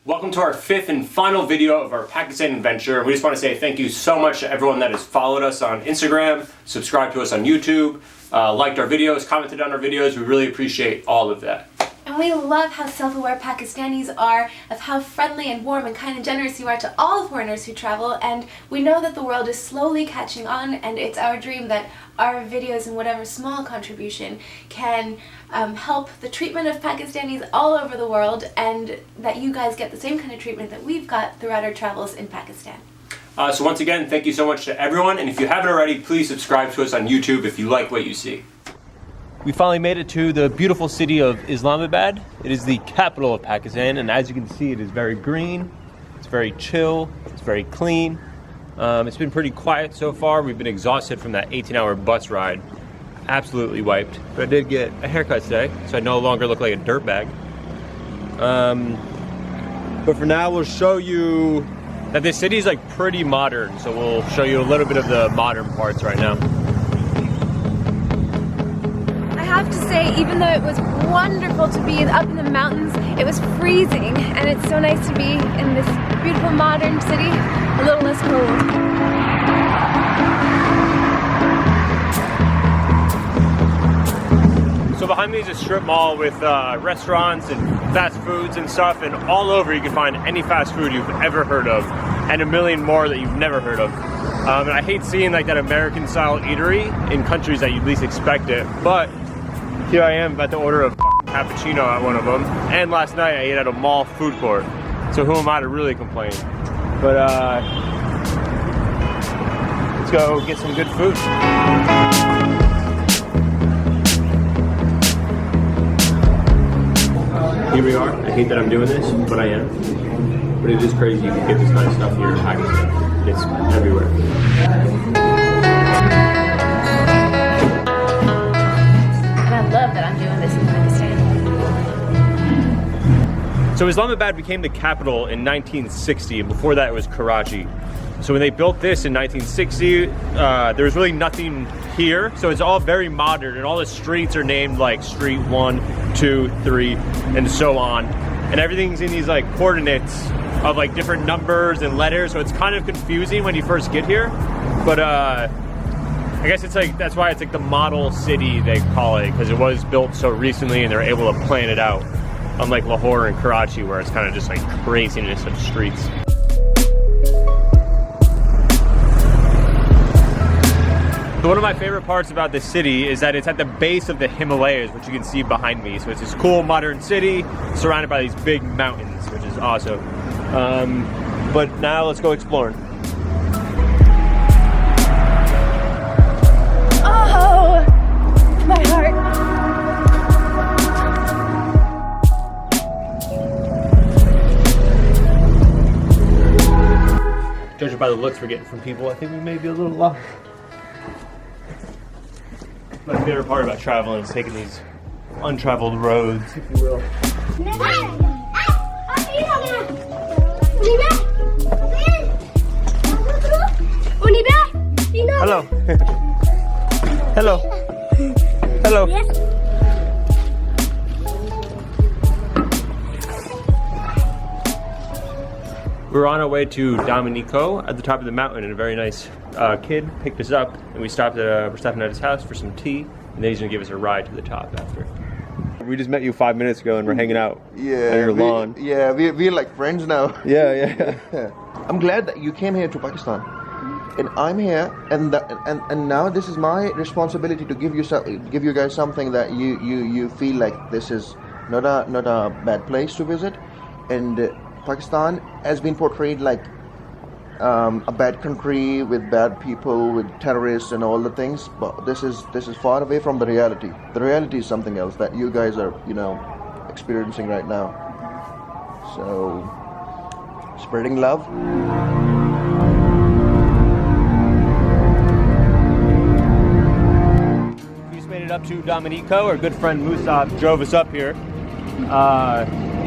Welcome to our fifth and final video of our Pakistan adventure. We just want to say thank you so much to everyone that has followed us on Instagram, subscribed to us on YouTube, liked our videos, commented on our videos. We really appreciate all of that. And we love how self-aware Pakistanis are, of how friendly and warm and kind and generous you are to all foreigners who travel, and we know that the world is slowly catching on, and it's our dream that our videos and whatever small contribution can help the treatment of Pakistanis all over the world, and that you guys get the same kind of treatment that we've got throughout our travels in Pakistan. So once again, thank you so much to everyone, and if you haven't already, please subscribe to us on YouTube if you like what you see. We finally made it to the beautiful city of Islamabad. It is the capital of Pakistan, and as you can see, it is very green, it's very chill, it's very clean. It's been pretty quiet so far. We've been exhausted from that 18-hour bus ride. Absolutely wiped. But I did get a haircut today, so I no longer look like a dirtbag. But for now, we'll show you that this city is like pretty modern, so we'll show you a little bit of the modern parts right now. I have to say, even though it was wonderful to be up in the mountains, it was freezing, and it's so nice to be in this beautiful modern city, a little less cold. So behind me is a strip mall with restaurants and fast foods and stuff, and all over you can find any fast food you've ever heard of, and a million more that you've never heard of. And I hate seeing like that American style eatery in countries that you'd least expect it, but here I am about to order a cappuccino at one of them, and last night I ate at a mall food court, so who am I to really complain? But let's go get some good food. Here we are. I hate that I'm doing this, but I am. But it is crazy you can get this kind of stuff here in Pakistan. It's everywhere. Love that I'm doing this in Pakistan. So Islamabad became the capital in 1960, and before that it was Karachi. So when they built this in 1960, there was really nothing here, so it's all very modern, and all the streets are named like Street 1, 2, 3, and so on. And everything's in these like coordinates of like different numbers and letters, so it's kind of confusing when you first get here. But I guess it's like, that's why it's like the model city, they call it, because it was built so recently and they're able to plan it out. Unlike Lahore and Karachi, where it's kind of just like craziness of streets. So one of my favorite parts about this city is that it's at the base of the Himalayas, which you can see behind me. So it's this cool modern city surrounded by these big mountains, which is awesome. But now let's go exploring. My heart. Judging by the looks we're getting from people, I think we may be a little lost. My favorite part about traveling is taking these untraveled roads, if you will. Hello. Hello. Hello. Yes. We're on our way to Dominico at the top of the mountain, and a very nice kid picked us up, and we're stopping at his house for some tea, and then he's gonna give us a ride to the top after. We just met you 5 minutes ago, and we're hanging out on your lawn. Yeah, we're like friends now. Yeah. I'm glad that you came here to Pakistan, and I'm here, and now this is my responsibility to give you guys something that you feel like this is not a bad place to visit, and Pakistan has been portrayed like a bad country with bad people, with terrorists and all the things, but this is far away from the reality. The reality is something else that you guys are, experiencing right now. So, spreading love. We just made it up to Dominico. Our good friend Musab drove us up here.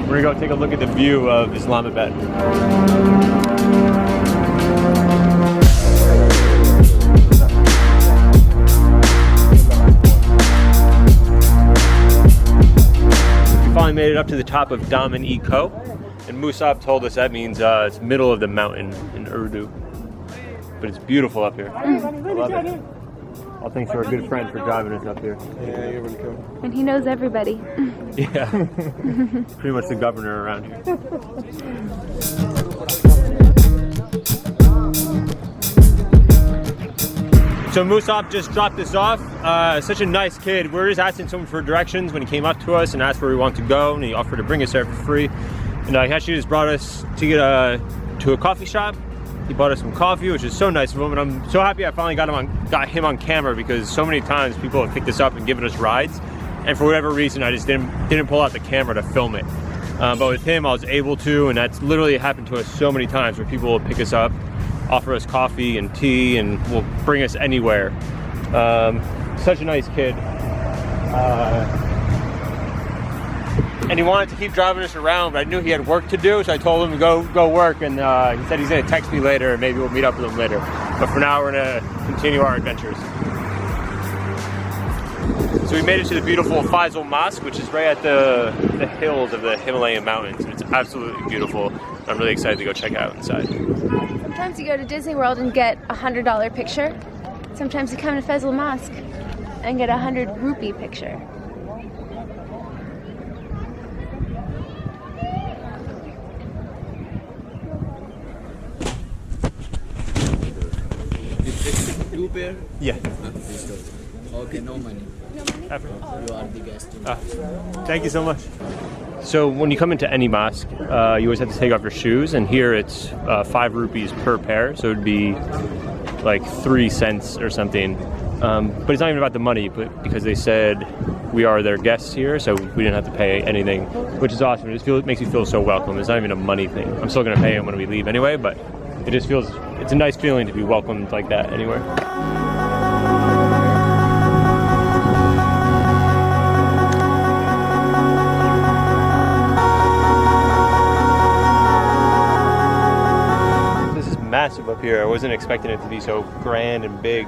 We're gonna go take a look at the view of Islamabad. We finally made it up to the top of Dominico. And Musab told us that means it's middle of the mountain in Urdu. But it's beautiful up here. I love it. All thanks to our good friend for driving us up here. Yeah, you're welcome. And he knows everybody. Yeah. Pretty much the governor around here. So Musab just dropped us off. Such a nice kid. We were just asking someone for directions when he came up to us and asked where we want to go, and he offered to bring us there for free. And he actually just brought us to get to a coffee shop. He bought us some coffee, which is so nice of him, and I'm so happy I finally got him on camera, because so many times people have picked us up and given us rides, and for whatever reason I just didn't pull out the camera to film it. But with him I was able to, and that's literally happened to us so many times where people will pick us up, offer us coffee and tea, and will bring us anywhere. Such a nice kid. And he wanted to keep driving us around, but I knew he had work to do, so I told him to go work, and he said he's going to text me later, and maybe we'll meet up with him later. But for now, we're going to continue our adventures. So we made it to the beautiful Faisal Mosque, which is right at the hills of the Himalayan mountains. It's absolutely beautiful. I'm really excited to go check it out inside. Sometimes you go to Disney World and get a $100 picture. Sometimes you come to Faisal Mosque and get a 100 rupee picture. Two pair? Yeah. Okay, no money. You are the guest. Thank you so much. So when you come into any mosque, you always have to take off your shoes, and here it's 5 rupees per pair, so it would be like 3 cents or something. But it's not even about the money, but because they said we are their guests here, so we didn't have to pay anything, which is awesome. It makes me feel so welcome. It's not even a money thing. I'm still going to pay them when we leave anyway, but it just feels, it's a nice feeling to be welcomed like that anywhere. This is massive up here. I wasn't expecting it to be so grand and big.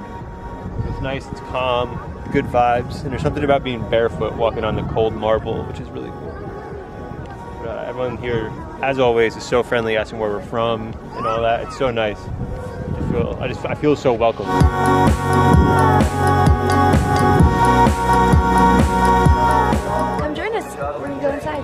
It's nice, it's calm, good vibes, and there's something about being barefoot walking on the cold marble, which is really cool. But, everyone here, as always, is so friendly, asking where we're from and all that. It's so nice. I feel so welcome. Come join us. We're gonna go inside.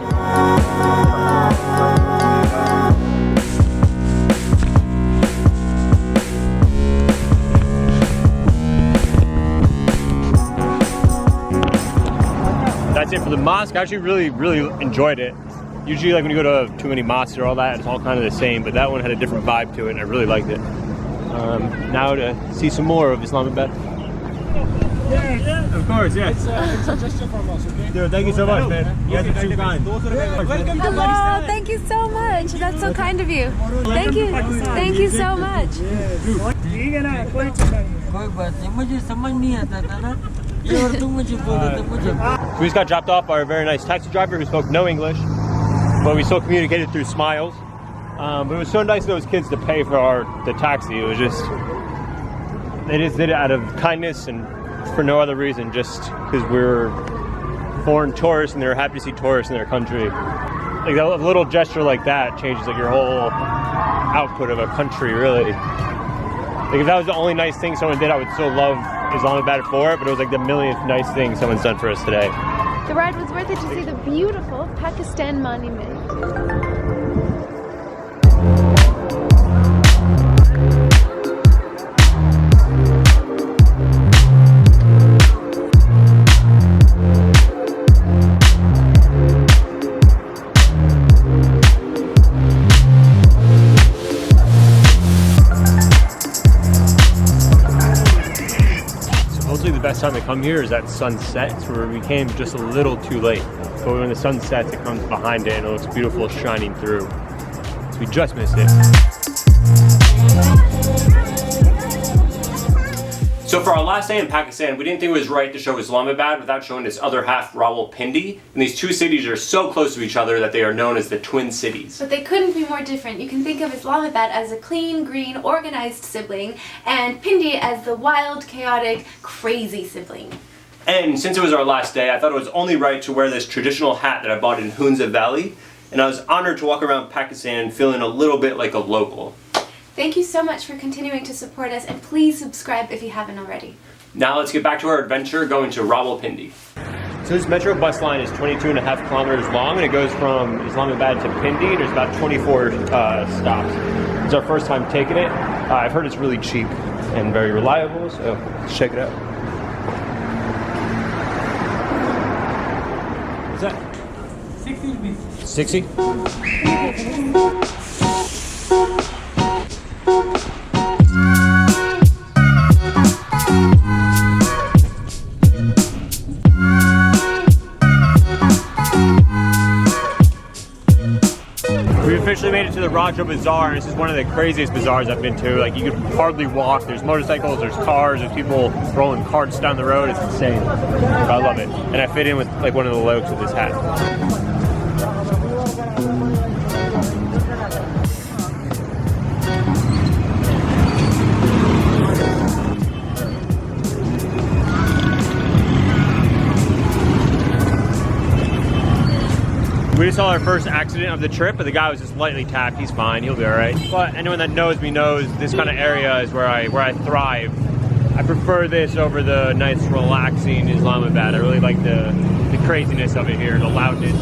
That's it for the mosque. I actually really enjoyed it. Usually, like when you go to too many mosques or all that, it's all kind of the same, but that one had a different vibe to it, and I really liked it. Now to see some more of Islamabad. Yeah, of course, yeah. It's a gesture from us, okay? Dude, thank you so much, man. You guys are too kind. Welcome to Hello, Pakistan. thank you so much. That's so kind of you. Thank you. Thank you so much. ठीक है ना, कोई चिंता नहीं है। कोई बात नहीं, मुझे समझ नहीं आता था ना, ये और तुम मुझे बोलो तो मुझे। So we just got dropped off by a very nice taxi driver who spoke no English, but we still communicated through smiles. But it was so nice of those kids to pay for the taxi. It was just, they just did it out of kindness and for no other reason, just because we're foreign tourists and they're happy to see tourists in their country. Like a little gesture like that changes like your whole output of a country, really. Like if that was the only nice thing someone did, I would still love Islamabad for it, but it was like the millionth nice thing someone's done for us today. The ride was worth it to see the beautiful Pakistan monument. The best time to come here is at sunset, where we came just a little too late. But when the sun sets, it comes behind it and it looks beautiful shining through. So we just missed it. So for our last day in Pakistan, we didn't think it was right to show Islamabad without showing this other half, Rawalpindi. And these two cities are so close to each other that they are known as the twin cities. But they couldn't be more different. You can think of Islamabad as a clean, green, organized sibling, and Pindi as the wild, chaotic, crazy sibling. And since it was our last day, I thought it was only right to wear this traditional hat that I bought in Hunza Valley. and I was honored to walk around Pakistan feeling a little bit like a local. Thank you so much for continuing to support us, and please subscribe if you haven't already. Now let's get back to our adventure going to Rawalpindi. So this metro bus line is 22.5 kilometers long, and it goes from Islamabad to Pindi. There's about 24 stops. It's our first time taking it. I've heard it's really cheap and very reliable, so let's check it out. What's that? 60 rupees. 60? We officially made it to the Raja Bazaar, and this is one of the craziest bazaars I've been to. Like, you could hardly walk. There's motorcycles, there's cars, there's people rolling carts down the road. It's insane. But I love it. And I fit in with like one of the lokes with this hat. We just saw our first accident of the trip, but the guy was just lightly tapped. He's fine, he'll be all right. But anyone that knows me knows this kind of area is where I thrive. I prefer this over the nice, relaxing Islamabad. I really like the craziness of it here, the loudness.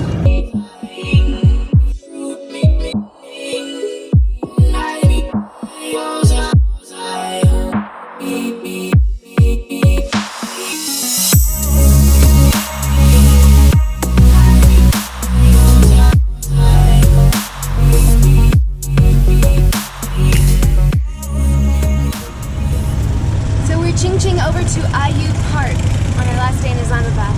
Over to IU Park on our last day in Islamabad.